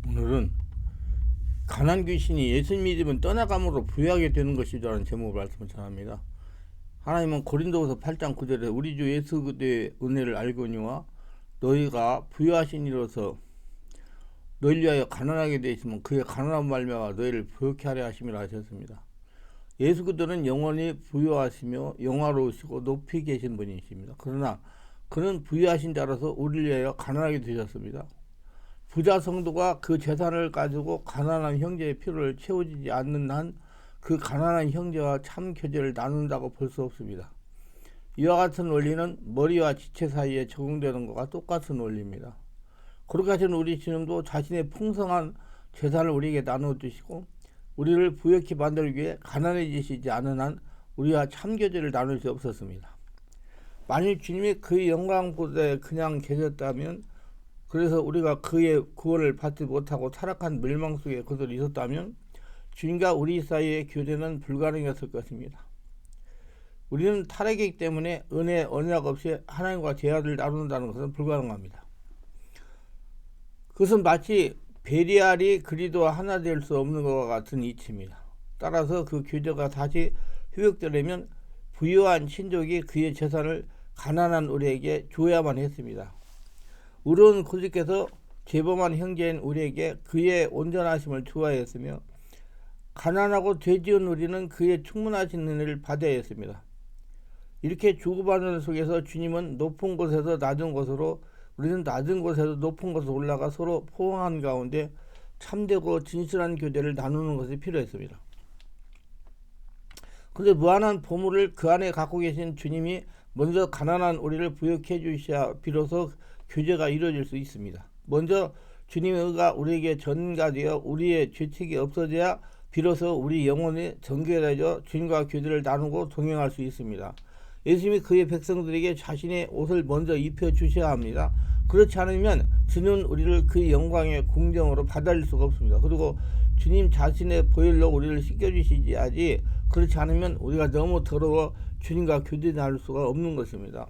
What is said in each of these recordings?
오늘은 가난 귀신이 예수 믿으면 떠나감으로 부유하게 되는 것이라는 제목을 말씀을 전합니다. 하나님은 고린도후서 8장 9절에 우리 주 예수 그리스도의 은혜를 알거니와 너희가 부유하신 이로서 너희를 위하여 가난하게 되시면 그의 가난한 말미암아 너희를 부유케 하려 하심이라 하셨습니다. 예수 그리스도는 영원히 부유하시며 영화로우시고 높이 계신 분이십니다. 그러나 그는 부유하신 자로서 우리를 위하여 가난하게 되셨습니다. 부자 성도가 그 재산을 가지고 가난한 형제의 필요를 채워주지 않는 한 그 가난한 형제와 참 교제를 나눈다고 볼 수 없습니다. 이와 같은 원리는 머리와 지체 사이에 적용되는 것과 똑같은 원리입니다. 그렇게 하신 우리 주님도 자신의 풍성한 재산을 우리에게 나눠주시고 우리를 부유케 만들기 위해 가난해지시지 않은 한 우리와 참 교제를 나눌 수 없었습니다. 만일 주님이 그의 영광보다에 그냥 계셨다면, 그래서 우리가 그의 구원을 받지 못하고 타락한 멸망 속에 그대로 있었다면 주님과 우리 사이의 교제는 불가능했을 것입니다. 우리는 타락이기 때문에 은혜, 언약 없이 하나님과 대화를 나눈다는 것은 불가능합니다. 그것은 마치 베리알이 그리스도와 하나 될 수 없는 것과 같은 이치입니다. 따라서 그 교제가 다시 회복되려면 부유한 친족이 그의 재산을 가난한 우리에게 줘야만 했습니다. 의로운 고집께서 재범한 형제인 우리에게 그의 온전하심을 주어했으며 가난하고 죄지은 우리는 그의 충만하신 은혜를 받아야 했습니다. 이렇게 주고받는 속에서 주님은 높은 곳에서 낮은 곳으로, 우리는 낮은 곳에서 높은 곳으로 올라가 서로 포옹한 가운데 참되고 진실한 교제를 나누는 것이 필요했습니다. 그런데 무한한 보물을 그 안에 갖고 계신 주님이 먼저 가난한 우리를 부유케 해주셔야 비로소 교제가 이루어질 수 있습니다. 먼저 주님의 의가 우리에게 전가되어 우리의 죄책이 없어져야 비로소 우리 영혼이 정결해져 주님과 교제를 나누고 동행할 수 있습니다. 예수님이 그의 백성들에게 자신의 옷을 먼저 입혀주셔야 합니다. 그렇지 않으면 주는 우리를 그의 영광의 궁정으로 받아들일 수가 없습니다. 그리고 주님 자신의 보혈로 우리를 씻겨주시지 그렇지 않으면 우리가 너무 더러워 주님과 교제 나눌 수가 없는 것입니다.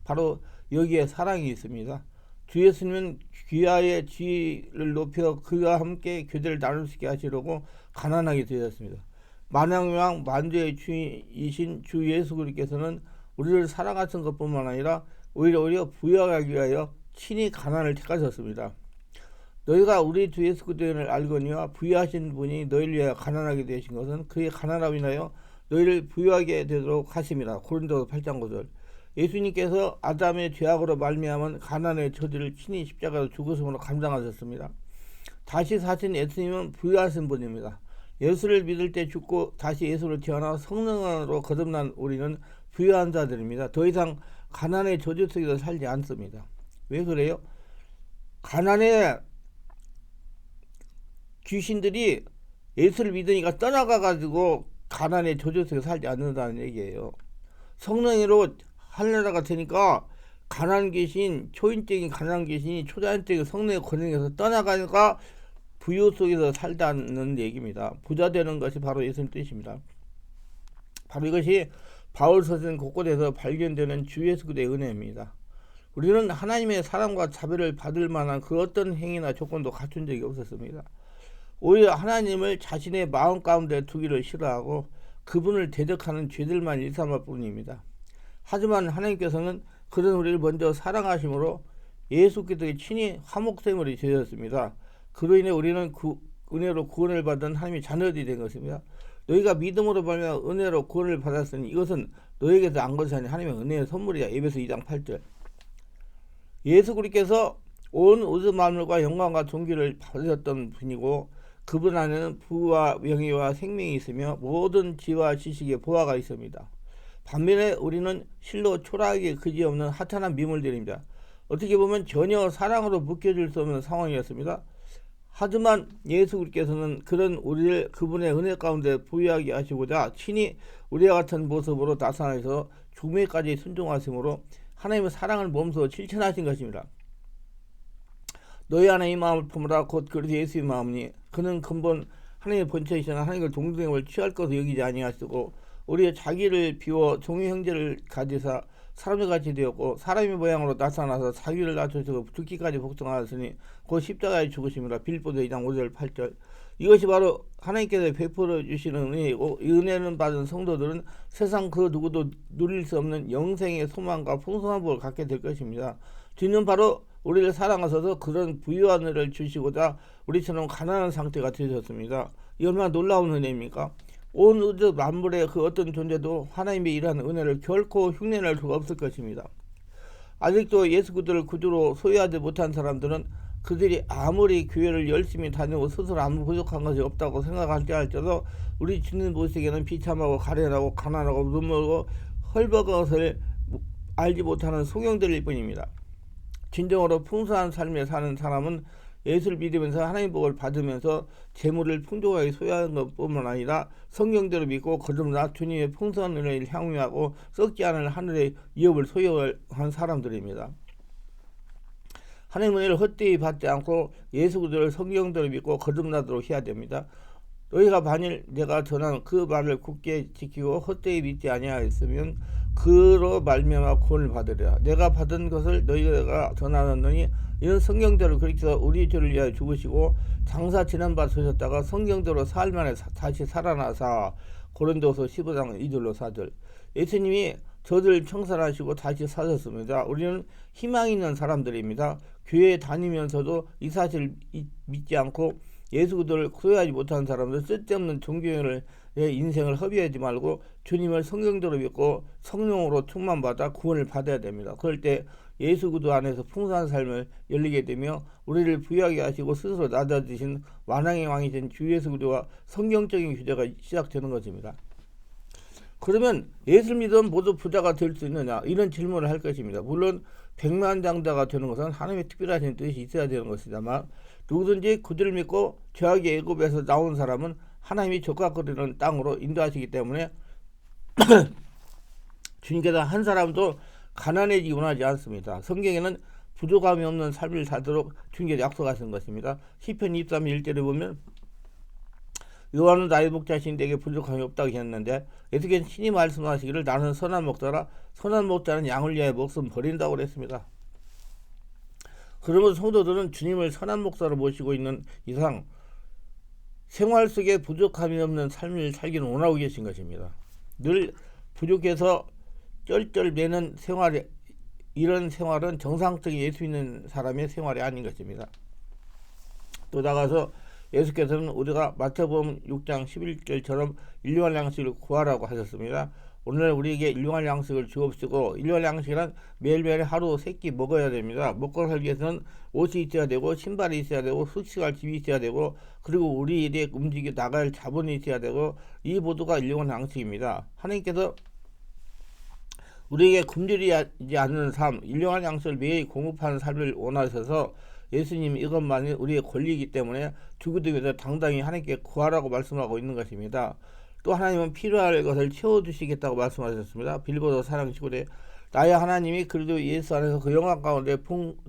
바로 여기에 사랑이 있습니다. 주 예수님은 귀하의 지위를 높여 그와 함께 교제를 나눌 수 있게 하시려고 가난하게 되었습니다. 만왕왕 만주의 주이신 주 예수 그리스도께서는 우리를 사랑하신 것뿐만 아니라 오히려 부유하기 위하여 친히 가난을 택하셨습니다. 너희가 우리 주 예수 그리스도를 알거니와 부유하신 분이 너희를 위하여 가난하게 되신 것은 그의 가난함을 인하여 너희를 부유하게 되도록 하심이라. 고린도서 8장 9절. 예수님께서 아담의 죄악으로 말미암은 가난의 처지를 친히 십자가로 죽으심으로 감당하셨습니다. 다시 사신 예수님은 부유하신 분입니다. 예수를 믿을 때 죽고 다시 예수를 태어나 성령으로 거듭난 우리는 부유한 자들입니다. 더 이상 가난의 저주 속에서 살지 않습니다. 왜 그래요? 가난의 귀신들이 예수를 믿으니까 떠나가가지고 가난의 저주 속에 살지 않는다는 얘기예요. 성령으로 하늘나라가 되니까 가난 귀신, 초인적인 가난 귀신이 초자연적인 성령의 권능에서 떠나가니까 부유 속에서 살다는 얘기입니다. 부자 되는 것이 바로 예수님 뜻입니다. 바로 이것이 바울 서신 곳곳에서 발견되는 주 예수 그리스도의 은혜입니다. 우리는 하나님의 사랑과 자비를 받을 만한 그 어떤 행위나 조건도 갖춘 적이 없었습니다. 오히려 하나님을 자신의 마음 가운데 두기를 싫어하고 그분을 대적하는 죄들만 일삼을 뿐입니다. 하지만 하나님께서는 그런 우리를 먼저 사랑하심으로 예수 그리스도의 친히 화목제물이 되었습니다. 그로 인해 우리는 은혜로 구원을 받은 하나님의 자녀들이 된 것입니다. 너희가 믿음으로 말미암아 은혜로 구원을 받았으니 이것은 너희에게서 안 것이 아니라 하나님의 은혜의 선물이야. 에베소 2장 8절. 예수 그리스도께서 온 우주 만물과 영광과 존귀를 받으셨던 분이고 그분 안에는 부와 명예와 생명이 있으며 모든 지혜와 지식의 보화가 있습니다. 반면에 우리는 실로 초라하게 그지없는 하찮은 미물들입니다. 어떻게 보면 전혀 사랑으로 묶여질 수 없는 상황이었습니다. 하지만 예수 그리스도께서는 그런 우리를 그분의 은혜 가운데 부유하게 하시고자 친히 우리와 같은 모습으로 나타나셔서 죽음에까지 순종하심으로 하나님의 사랑을 몸소 실천하신 것입니다. 너희 안에 이 마음을 품으라 곧 그리스도 예수의 마음이니 그는 근본 하나님의 본체이시나 하나님을 동등함을 취할 것을 여기지 아니하시고 우리의 자기를 비워 종의 형제를 가지사 사람들같이 되었고 사람의 모양으로 나타나서 자기를 낮추시고 죽기까지 복종하였으니 곧 십자가에 죽으심이라. 빌립보서 2장 5절 8절. 이것이 바로 하나님께서 베풀어 주시는 은혜이고, 이 은혜는 받은 성도들은 세상 그 누구도 누릴 수 없는 영생의 소망과 풍성한 복을 갖게 될 것입니다. 주님은 바로 우리를 사랑하셔서 그런 부유한 은혜를 주시고자 우리처럼 가난한 상태가 되셨습니다. 이 얼마나 놀라운 은혜입니까? 온 우주 만물의 그 어떤 존재도 하나님의 일하는 은혜를 결코 흉내낼 수가 없을 것입니다. 아직도 예수 그리스도를 구주로 소유하지 못한 사람들은 그들이 아무리 교회를 열심히 다니고 스스로 아무 부족한 것이 없다고 생각할지 할지라도 우리 주님 보시기에는 비참하고 가련하고 가난하고 눈물고 헐벗은 것을 알지 못하는 소경들일 뿐입니다. 진정으로 풍성한 삶에 사는 사람은 예수를 믿으면서 하나님 복을 받으면서 재물을 풍족하게 소유하는 것뿐만 아니라 성경대로 믿고 거듭나 주님의 풍성한 은혜를 향유하고 썩지 않을 하늘의 위업을 소유한 사람들입니다. 하나님의 은혜를 헛되이 받지 않고 예수 그리스도를 성경대로 믿고 거듭나도록 해야 됩니다. 너희가 만일 내가 전한 그 말을 굳게 지키고 헛되이 믿지 아니하였으면 그로 말미암아 구원을 받으리라. 내가 받은 것을 너희가 전하였느니 이는 성경대로 그리스도가 우리 죄를 위하여 죽으시고 장사 지난 바 서셨다가 성경대로 사흘 만에 다시 살아나사. 고린도서 15장 2절로 4절. 예수님이 저들 청산하시고 다시 사셨습니다. 우리는 희망 있는 사람들입니다. 교회에 다니면서도 이 사실을 믿지 않고 예수 그리스도를 소유하지 못한 사람들, 쓸데없는 종교의 인생을 허비하지 말고 주님을 성경대로 믿고 성령으로 충만받아 구원을 받아야 됩니다. 그럴 때 예수 그리스도 안에서 풍성한 삶을 열리게 되며 우리를 부유하게 하시고 스스로 낮아지신 완왕의 왕이신 주 예수 그리스도와 성경적인 규제가 시작되는 것입니다. 그러면 예수를 믿으면 모두 부자가 될 수 있느냐, 이런 질문을 할 것입니다. 물론 백만장자가 되는 것은 하나님의 특별하신 뜻이 있어야 되는 것이지만 누구든지 그들을 믿고 죄악의 애굽에서 나온 사람은 하나님이 족각거리는 땅으로 인도하시기 때문에 주님께서 한 사람도 가난해지기 원하지 않습니다. 성경에는 부족함이 없는 삶을 살도록 주님께서 약속하신 것입니다. 시편 23편 1절에 보면 여호와는 나의 목자신 내게 부족함이 없다고 했는데, 예수께서는 신이 말씀하시기를 나는 선한 목자라 선한 목자는 양을 위하여 목숨 버린다고 그랬습니다. 그러면 성도들은 주님을 선한 목자로 모시고 있는 이상 생활 속에 부족함이 없는 삶을 살기는 원하고 계신 것입니다. 늘 부족해서 쩔쩔매는 생활, 이런 생활은 정상적인 예수 있는 사람의 생활이 아닌 것입니다. 또 나가서 예수께서는 우리가 마태복음 6장 11절처럼 일용할 양식을 구하라고 하셨습니다. 오늘 우리에게 일용할 양식을 주옵시고, 일용할 양식이란 매일매일 하루 3끼 먹어야 됩니다. 먹고 살기 위해서는 옷이 있어야 되고 신발이 있어야 되고 숙식할 집이 있어야 되고 그리고 우리 일에 움직여 나갈 자본이 있어야 되고, 이 모두가 일용할 양식입니다. 하나님께서 우리에게 굶주리지 않는 삶, 일용할 양식을 매일 공급하는 삶을 원하셔서 예수님 이것만이 우리의 권리이기 때문에 죽기 위해서 당당히 하나님께 구하라고 말씀하고 있는 것입니다. 또 하나님은 필요할 것을 채워주시겠다고 말씀하셨습니다. 빌립보서 4장 19절에 나의 하나님이 그리스도 예수 안에서 그 영광 가운데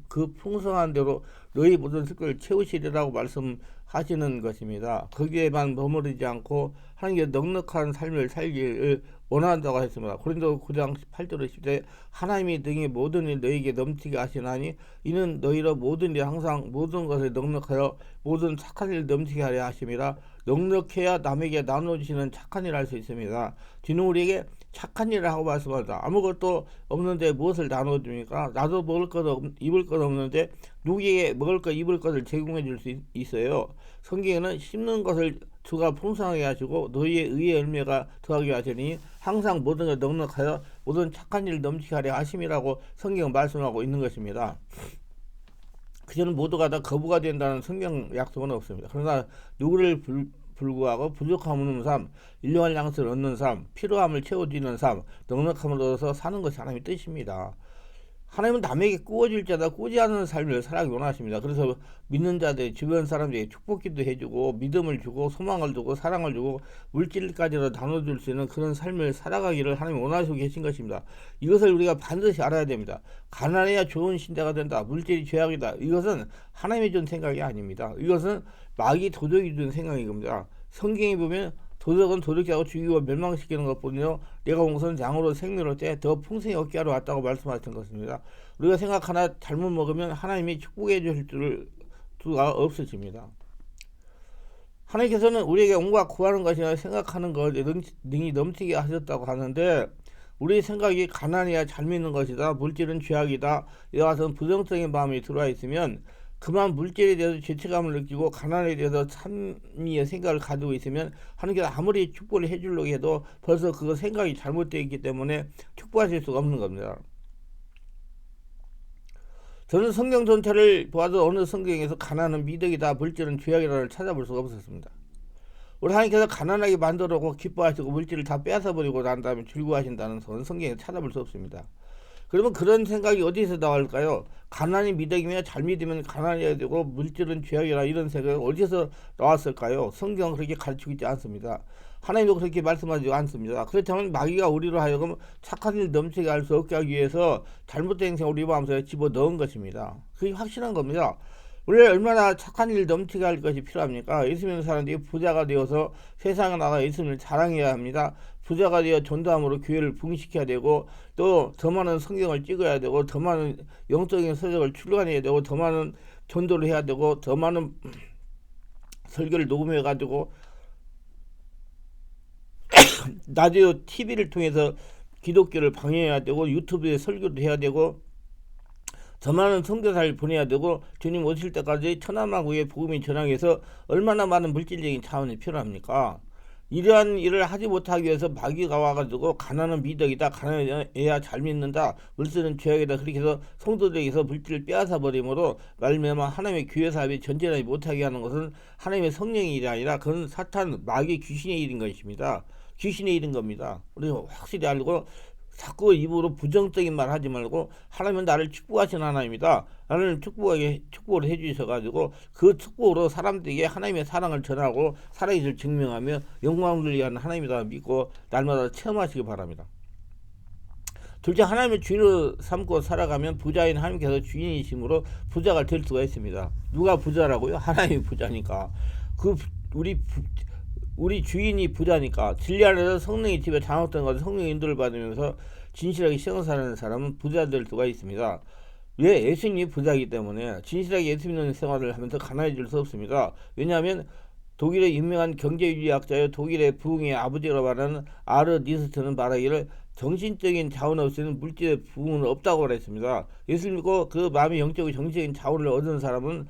그 풍성한 대로 너희 모든 sức을 채우시리라고 말씀하시는 것입니다. 거기에만 머무르지 않고 하나님께 넉넉한 삶을 살기를 원한다고 했습니다. 고린도 9장 8절로 10절에 하나님이 등이 모든 일 너희에게 넘치게 하시나니 이는 너희로 모든 일 항상 모든 것을 넉넉하여 모든 착한 일 넘치게 하려 하심이라. 넉넉해야 남에게 나눠주시는 착한 일을 할 수 있습니다. 주는 우리에게 착한 일을 하고 말씀하다. 아무것도 없는데 무엇을 나눠줍니까? 나도 먹을 것 입을 것 없는데 누구에게 먹을 것 입을 것을 제공해 줄 수 있어요. 성경에는 심는 것을 주가 풍성하게 하시고 너희의 의의 열매가 더하게 하시니 항상 모든 걸 넉넉하여 모든 착한 일을 넘치게 하려 하심이라고 성경 말씀하고 있는 것입니다. 그저는 모두가 다 거부가 된다는 성경 약속은 없습니다. 그러나 누구를 불구하고 부족함 없는 삶, 일용할 양식을 얻는 삶, 필요함을 채워주는 삶, 넉넉함을 얻어서 사는 것이 하나님의 뜻입니다. 하나님은 남에게 꾸어질 자다 꾸지 않는 삶을 살아가기 원하십니다. 그래서 믿는 자들, 주변 사람들에게 축복기도 해주고 믿음을 주고 소망을 주고 사랑을 주고 물질까지도 나눠줄 수 있는 그런 삶을 살아가기를 하나님 원하시고 계신 것입니다. 이것을 우리가 반드시 알아야 됩니다. 가난해야 좋은 신자가 된다. 물질이 죄악이다. 이것은 하나님이 준 생각이 아닙니다. 이것은 마귀 도적이 준 생각인 겁니다. 성경에 보면 도덕은 도덕게 하고 죽이고 멸망시키는 것뿐이요 내가 온 것은 양으로 생명을 때 더 풍성히 얻게 하러 왔다고 말씀하신 것입니다. 우리가 생각 하나 잘못 먹으면 하나님이 축복해 주실 수가 없어집니다. 하나님께서는 우리에게 온갖 구하는 것이나 생각하는 것 능히 넘치게 하셨다고 하는데 우리 생각이 가난이야 잘 믿는 것이다, 물질은 죄악이다, 이와 같은 부정적인 마음이 들어와 있으면, 그만 물질에 대해서 죄책감을 느끼고 가난에 대해서 찬미의 생각을 가지고 있으면 하나님께서 아무리 축복을 해주려고 해도 벌써 그 생각이 잘못되어 있기 때문에 축복하실 수가 없는 겁니다. 저는 성경 전체를 보아도 어느 성경에서 가난은 미덕이다, 물질은 죄악이다를 찾아볼 수가 없었습니다. 우리 하나님께서 가난하게 만들어고 기뻐하시고 물질을 다 뺏어버리고 난 다음에 즐거워하신다는 것은 성경에 찾아볼 수 없습니다. 그러면 그런 생각이 어디서 나올까요? 가난이 미덕이며 잘 믿으면 가난해야 되고 물질은 죄악이라, 이런 생각이 어디서 나왔을까요? 성경은 그렇게 가르치고 있지 않습니다. 하나님도 그렇게 말씀하지 않습니다. 그렇다면 마귀가 우리로 하여금 착한 일 넘치게 할 수 없게 하기 위해서 잘못된 생각을 우리 마음속에 집어넣은 것입니다. 그게 확실한 겁니다. 원래 얼마나 착한 일 넘치게 할 것이 필요합니까? 예수 믿는 사람들이 부자가 되어서 세상에 나가 예수님을 자랑해야 합니다. 부자가 되어 전도함으로 교회를 부흥시켜야 되고, 또 더 많은 성경을 찍어야 되고, 더 많은 영적인 서적을 출간해야 되고, 더 많은 전도를 해야 되고, 더 많은 설교를 녹음해 가지고 라디오 TV를 통해서 기독교를 방해해야 되고, 유튜브에 설교도 해야 되고, 더 많은 선교사를 보내야 되고, 주님 오실 때까지 천하만국의 복음이 전하기 위해서 얼마나 많은 물질적인 자원이 필요합니까? 이러한 일을 하지 못하기 위해서 마귀가 와가지고 가난은 미덕이다, 가난해야 잘 믿는다, 물질은 죄악이다, 그렇게 해서 성도들에게서 물질을 빼앗아 버림으로 말미암아 하나님의 교회 사업이 전진하지 못하게 하는 것은 하나님의 성령의 일이 아니라 그건 사탄, 마귀, 귀신의 일인 것입니다. 귀신의 일인 겁니다. 우리가 확실히 알고 자꾸 입으로 부정적인 말 하지 말고, 하나님은 나를 축복하신 하나님이다, 나를 축복을 해주셔가지고 그 축복으로 사람들에게 하나님의 사랑을 전하고 살아계실 증명하며 영광을 위한 하나님이다 믿고 날마다 체험하시기 바랍니다. 둘째, 하나님의 주인으로 삼고 살아가면 부자인 하나님께서 주인이심으로 부자가 될 수가 있습니다. 누가 부자라고요? 하나님이 부자니까. 우리 주인이 부자니까. 진리 안에서 성령의 집에 장악된 것을 성령의 인도를 받으면서 진실하게 신앙생활하는 사람은 부자 될 수가 있습니다. 왜? 예수님이 부자이기 때문에. 진실하게 예수 믿는 생활을 하면서 가난해질 수 없습니다. 왜냐하면 독일의 유명한 경제윤리학자여 독일의 부흥의 아버지라고 말하는 아르니스트는 말하기를 정신적인 자원 없이는 물질의 부흥은 없다고 말했습니다. 예수 믿고 그 마음의 영적인 정신적인 자원을 얻은 사람은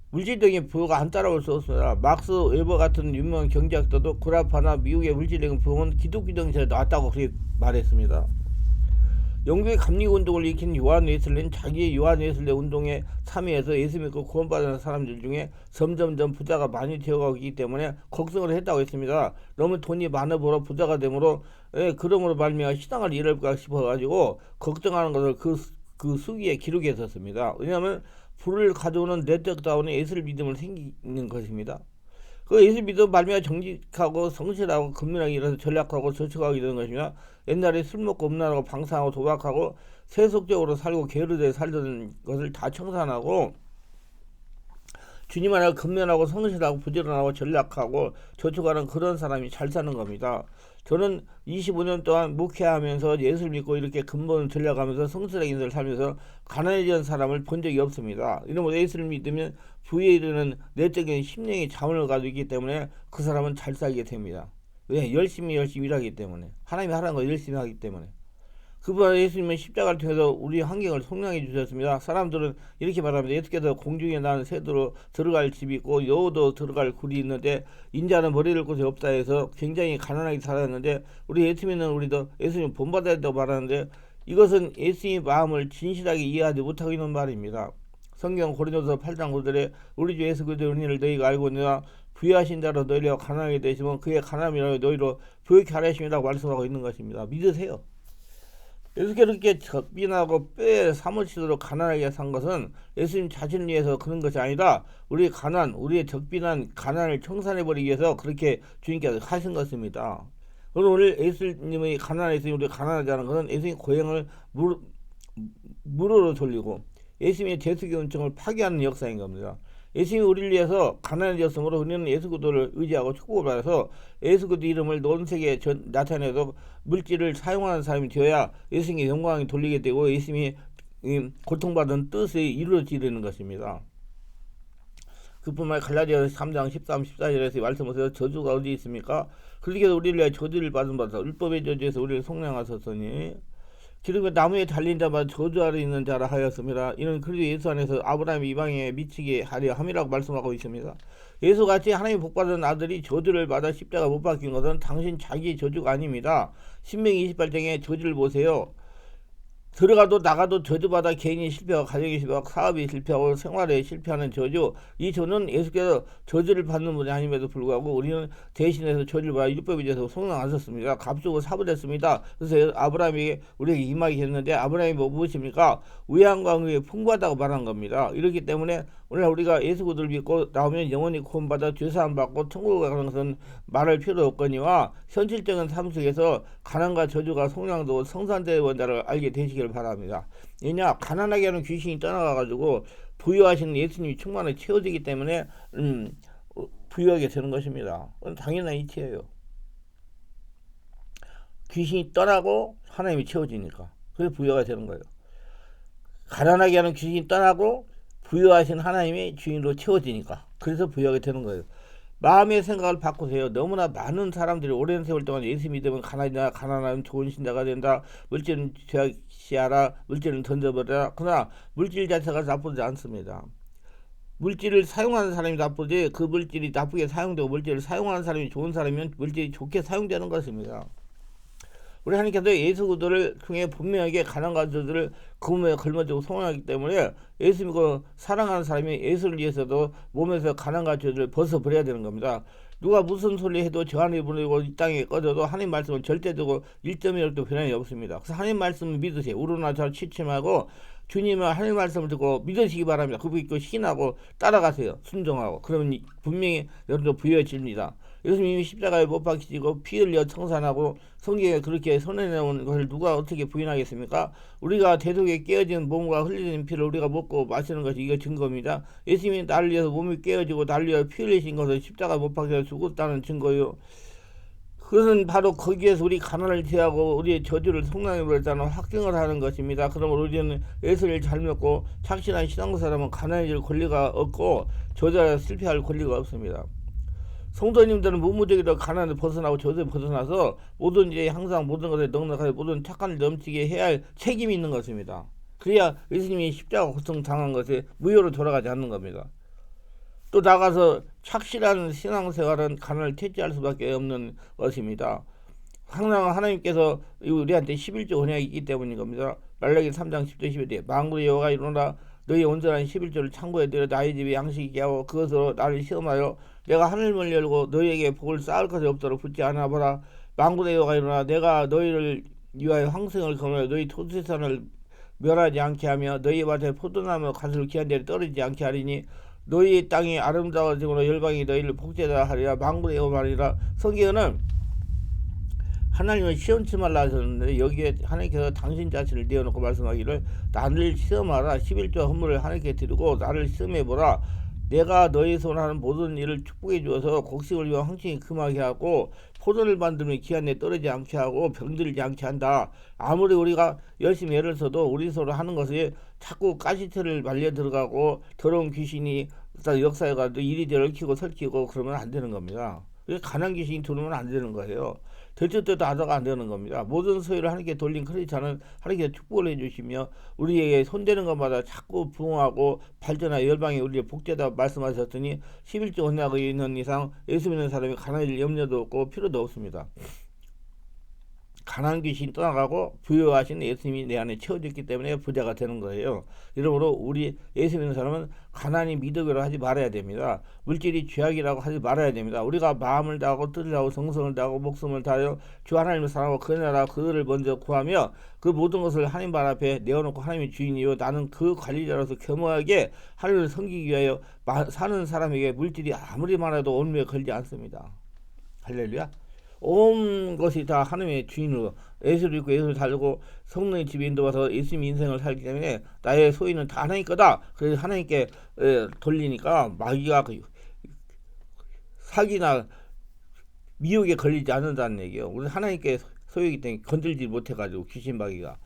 물질적인 부여가 안 따라올 수 없습니다. 막스 웨버 같은 유명한 경제학자도 구라파나 미국의 물질적인 부흥은 기독교 정신에 나왔다고 그렇게 말했습니다. 영국의 감리운동을 일으킨 요한 웨슬리는 자기의 요한 웨슬리 운동에 참여해서 예수 믿고 구원받은 사람들 중에 점점점 부자가 많이 되어가고 있기 때문에 걱정을 했다고 했습니다. 너무 돈이 많아 보러 부자가 되므로 그러므로 말미암아 신앙을 잃을까 싶어가지고 걱정하는 것을 그 수기에 기록했었습니다. 왜냐하면 불을 가져오는 내적다운의 예술 믿음을 생기는 것입니다. 그 예수 믿음 말미암아 정직하고 성실하고 근면하게 일어서 전략하고 저축하게 되는 것이며, 옛날에 술 먹고 음란하고 방탕하고 도박하고 세속적으로 살고 게으르게 살던 것을 다 청산하고 주님 안에 근면하고 성실하고 부지런하고 전략하고 저축하는 그런 사람이 잘 사는 겁니다. 저는 25년 동안 목회하면서 예수를 믿고 이렇게 근본을 전략하면서 성실하게 인생을 살면서 가난해진 사람을 본 적이 없습니다. 이러므로 예수를 믿으면 부에 이르는 내적인 심령의 자원을 가지고 있기 때문에 그 사람은 잘 살게 됩니다. 왜? 열심히 일하기 때문에. 하나님이 하라는 거 열심히 하기 때문에. 그분 예수님은 십자가를 통해서 우리 환경을 속량해 주셨습니다. 사람들은 이렇게 말합니다. 예수께서 공중에 나는 새도로 들어갈 집이 있고 여우도 들어갈 굴이 있는데 인자는 머리를 곳에 없다 해서 굉장히 가난하게 살았는데, 우리 예수 믿는 우리도 예수님 본받아야 된다고 말하는데, 이것은 예수님의 마음을 진실하게 이해하지 못하고 있는 말입니다. 성경 고린도서 8장 9절에 우리 주 예수 그리스도의 은혜를 너희가 알고 있느냐, 부유하신 자로 너희를 가난하게 되시면 그의 가난이라고 너희로 부유케 하려 하심이라고 말씀하고 있는 것입니다. 믿으세요. 예수께서 그렇게 적빈하고 뼈에 사무치도록 가난하게 산 것은 예수님 자신을 위해서 그런 것이 아니라 우리의 우리의 적빈한 가난을 청산해버리기 위해서 그렇게 주님께서 하신 것입니다. 그럼 오늘 예수님의 가난해서 우리가 가난하지 않은 것은 예수님의 고행을 무료로 돌리고 예수님의 대수교훈청을 파괴하는 역사인 겁니다. 예수님이 우리를 위해서 가난해졌으므로 우리는 예수 그리스도를 의지하고 축복을 받아서 예수 그리스도 이름을 논세계에 나타내서 물질을 사용하는 사람이 되어야 예수님께 영광이 돌리게 되고 예수님이 고통받은 뜻이 이루어지는 것입니다. 그뿐만 아니라 갈라디아서 3장 13, 14절에서 말씀하세요. 저주가 어디 있습니까? 그러기에 우리를 위해 저주를 받은 바다 율법의 저주에서 우리를 속량하셨으니 기름과 나무에 달린 자마다 저주 아래 있는 자라 하였습니다. 이는 그리스도 예수 안에서 아브라함이 이방에 미치게 하려 함이라고 말씀하고 있습니다. 예수같이 하나님 복받은 아들이 저주를 받아 십자가 못 박힌 것은 당신 자기 저주가 아닙니다. 신명기 28장에 저주를 보세요. 들어가도 나가도 저주받아 개인이 실패하고 가정이 실패하고 사업이 실패하고 생활에 실패하는 저주. 이 저는 예수께서 저주를 받는 분이 아님에도 불구하고 우리는 대신해서 저주를 받아 율법에 대해서 속량하셨습니다. 값주고 사부됐습니다. 그래서 아브라함이 우리에게 임하게 했는데 아브라함이 무엇입니까? 의한과 의에 풍부하다고 말한 겁니다. 이렇기 때문에 오늘 우리가 예수 그리스도를 믿고 나오면 영원히 구원받아 죄사함 받고 천국에 가는 것은 말할 필요 없거니와 현실적인 삶 속에서 가난과 저주가 속량도 성산대의 원자를 알게 되시길 바랍니다. 왜냐 가난하게 하는 귀신이 떠나가가지고 부유하신 예수님이 충만하게 채워지기 때문에 부유하게 되는 것입니다. 당연한 이치예요. 귀신이 떠나고 하나님이 채워지니까 그래서 부유가 되는 거예요. 가난하게 하는 귀신이 떠나고 부유하신 하나님의 주인으로 채워지니까 그래서 부유하게 되는 거예요. 마음의 생각을 바꾸세요. 너무나 많은 사람들이 오랜 세월 동안 예수 믿으면 가난하면 좋은 신자가 된다. 물질은 죄악시하라. 물질은 던져버려라. 그러나 물질 자체가 나쁘지 않습니다. 물질을 사용하는 사람이 나쁘지 그 물질이 나쁘게 사용되고 물질을 사용하는 사람이 좋은 사람이면 물질이 좋게 사용되는 것입니다. 우리 하나님께서 예수 그리스도를 통해 분명하게 가난과 저주를 그음에 걸머쥐고 소원하기 때문에 예수 믿고 사랑하는 사람이 예수를 위해서도 몸에서 가난과 저주를 벗어버려야 되는 겁니다. 누가 무슨 소리 해도 저 하늘에 보내고 이 땅에 꺼져도 하나님 말씀은 절대적으로 1.1도 변함이 없습니다. 그래서 하나님 말씀을 믿으세요. 우러나 잘 취침하고 주님의 하나님 말씀을 듣고 믿으시기 바랍니다. 그거 믿고 신하고 따라가세요. 순종하고 그러면 분명히 여러분도 부유해집니다. 예수님이 십자가에 못 박히시고 피 흘려 청산하고 성경에 그렇게 선언해온 것을 누가 어떻게 부인하겠습니까? 우리가 대속에 깨어진 몸과 흘리는 피를 우리가 먹고 마시는 것이 이거 증거입니다. 예수님이 나를 위해서 몸이 깨어지고 나를 위해서 피 흘리신 것을 십자가 못 박혀서 죽었다는 증거요. 그것은 바로 거기에서 우리 가난을 제하고 우리의 저주를 속량해버렸다는 확증을 하는 것입니다. 그러므로 우리는 예수를 잘 믿고 착신한 신앙사람은 가난해질 권리가 없고 저주에 실패할 권리가 없습니다. 성도님들은 무무적이로 가난을 벗어나고 저주에 벗어나서 모든 일에 항상 모든 것에 넉넉하게 모든 착한을 넘치게 해야 할 책임이 있는 것입니다. 그래야 예수님이 십자가 고통 당한 것이 무효로 돌아가지 않는 겁니다. 또 나가서 착실한 신앙생활은 가난을 퇴치할 수밖에 없는 것입니다. 항상 하나님께서 우리한테 11조 언약이 있기 때문인 겁니다. 말라기 3장 10절 11절 만군의 여호와가 이르노라 너희 온전한 11조를 창고에 들여 나의 집에 양식 있게 하고 그것으로 나를 시험하여 내가 하늘문을 열고 너희에게 복을 쌓을 것이 없도록 붙지 않아 보라. 만군의 여호와가 이르노라 내가 너희를 위하여 황승을 거머쥐어 너희 토지산을 멸하지 않게 하며 너희 밭에 포도나무 가슬 귀한 데를 떨어지지 않게 하리니 너희 땅이 아름다워지므로 열방이 너희를 복제하라 하리라. 만군의 여호와가 말이라. 성경은 하나님을 시험치 말라 하셨는데 여기에 하나님께서 당신 자신을 내어놓고 말씀하기를 나를 시험하라. 11조 헌물을 하나님께 드리고 나를 시험해보라. 내가 너희 손하는 모든 일을 축복해 주어서 곡식을 위한 황충이 금하게 하고 포도를 만들면 귀한 데 떨어지지 않게 하고 병들지 않게 한다. 아무리 우리가 열심히 애를 써도 우리 서로 하는 것이 자꾸 가시틀을 말려 들어가고 더러운 귀신이 역사해가지고 이리저리 얽히고 설키고 그러면 안 되는 겁니다. 가난 귀신이 들어오면 안 되는 거예요. 될 때도 하다가 안 되는 겁니다. 모든 소유를 하나님께 돌린 크리스찬은 하나님께 축복을 해주시며 우리에게 손대는 것마다 자꾸 부흥하고 발전하여 열방에 우리의 복제다 말씀하셨더니 11조 언약이 있는 이상 예수 믿는 사람이 가난할 염려도 없고 필요도 없습니다. 가난 귀신이 떠나가고 부유하신 예수님이 내 안에 채워졌기 때문에 부자가 되는 거예요. 이러므로 우리 예수 믿는 사람은 가난이 미덕이라고 하지 말아야 됩니다. 물질이 죄악이라고 하지 말아야 됩니다. 우리가 마음을 다하고 뜻을 다하고 정성을 다하고 목숨을 다하여 주 하나님을 사랑하고 그 나라 그를 먼저 구하며 그 모든 것을 하나님 발 앞에 내어놓고 하나님의 주인이요 나는 그 관리자로서 겸허하게 하나님을 섬기기 위하여 사는 사람에게 물질이 아무리 많아도 온몸에 걸지 않습니다. 할렐루야. 온 것이 다 하나님의 주인으로 예수를 믿고 예수를 살고 성령의 집에 인도와서 예수님의 인생을 살기 때문에 나의 소유는 다 하나님 거다. 그래서 하나님께 돌리니까 마귀가 사기나 미혹에 걸리지 않는다는 얘기예요. 우리 하나님께 소유이기 때문에 건들지 못해가지고 귀신 마귀가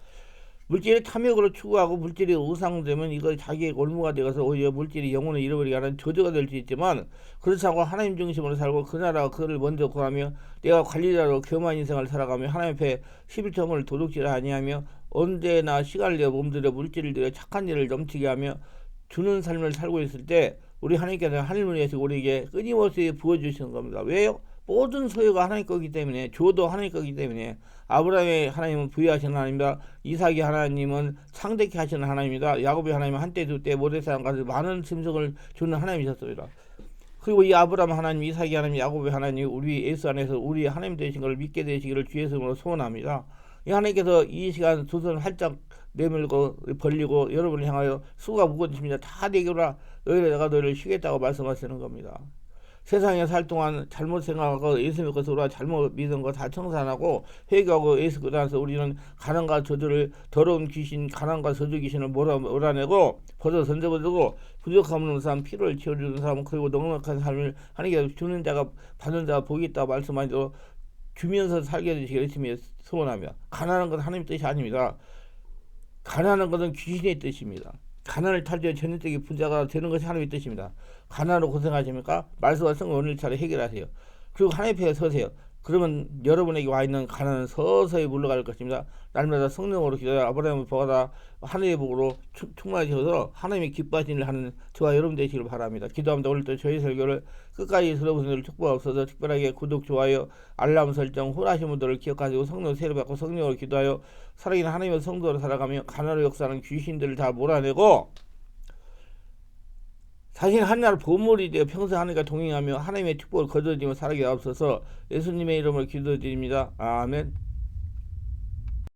물질의 탐욕으로 추구하고 물질이 우상되면 이거 자기의 올무가 되어서 오히려 물질이 영혼을 잃어버리게 하는 저주가 될 수 있지만 그렇지 않고 하나님 중심으로 살고 그 나라가 그를 먼저 구하며 내가 관리자로 교만 인생을 살아가며 하나님 앞에 11점을 도둑질 아니하며 언제나 시간을 내어 몸들여 물질을 들여 착한 일을 넘치게 하며 주는 삶을 살고 있을 때 우리 하나님께서 하늘문에 계시고 우리에게 끊임없이 부어주시는 겁니다. 왜요? 모든 소유가 하나님 거기 때문에 줘도 하나님 거기 때문에 아브라함의 하나님은 부여하시는 하나님이다. 이삭이 하나님은 창대케 하시는 하나님이다. 야곱의 하나님은 한때 두때 모래사람 가서 많은 짐승을 주는 하나님이셨습니다. 그리고 이 아브라함 하나님, 이삭이 하나님, 야곱의 하나님 우리 예수 안에서 우리 하나님 되신 것을 믿게 되시기를 주의 이름으로 소원합니다. 이 하나님께서 이 시간 두 손 활짝 내밀고 벌리고 여러분을 향하여 수가 무거워집니다. 다 내게라 내가 너희를 쉬겠다고 말씀하시는 겁니다. 세상에 살 동안 잘못 생각하고 예수 믿고 돌아 잘못 믿은 거 다 청산하고 회개하고 예수 그다음서 우리는 가난과 저주를 더러운 귀신 가난과 저주 귀신을 몰아내고 벗어 던져버리고 부족함 없는 사람 피로를 채워주는 사람 그리고 넉넉한 삶을 하나님께 주는 자가 받는 자가 복이 있다고 말씀하시고 주면서 살게 되시기 열심히 소원하며 가난한 건 하나님 뜻이 아닙니다. 가난한 것은 귀신의 뜻입니다. 가난을 탈주해 전인적인 부자가 되는 것이 하나님의 뜻입니다. 가난으로 고생하십니까? 말씀과 성경 오늘 차례 해결하세요. 그리고 하나님 앞에 서세요. 그러면 여러분에게 와 있는 가난은 서서히 물러갈 것입니다. 날마다 성령으로 기도하여 아브라함을 보아다 하늘의 복으로 충만하셔서 하나님이 기뻐하시는 일을 하는 저와 여러분 되시길 바랍니다. 기도합니다. 오늘도 저희 설교를 끝까지 들어보신 분들 축복하옵소서. 특별하게 구독, 좋아요, 알람 설정, 후원하신 분들을 기억하시고 성령 세례 받고 성령으로 기도하여 살아있는 하나님의 성도로 살아가며 가난으로 역사하는 귀신들을 다 몰아내고 자신 하나님 보물이 되어 평생 하나님과 동행하며 하나님의 축복을 거두어지며 살게 하옵소서. 예수님의 이름으로 기도드립니다. 아멘.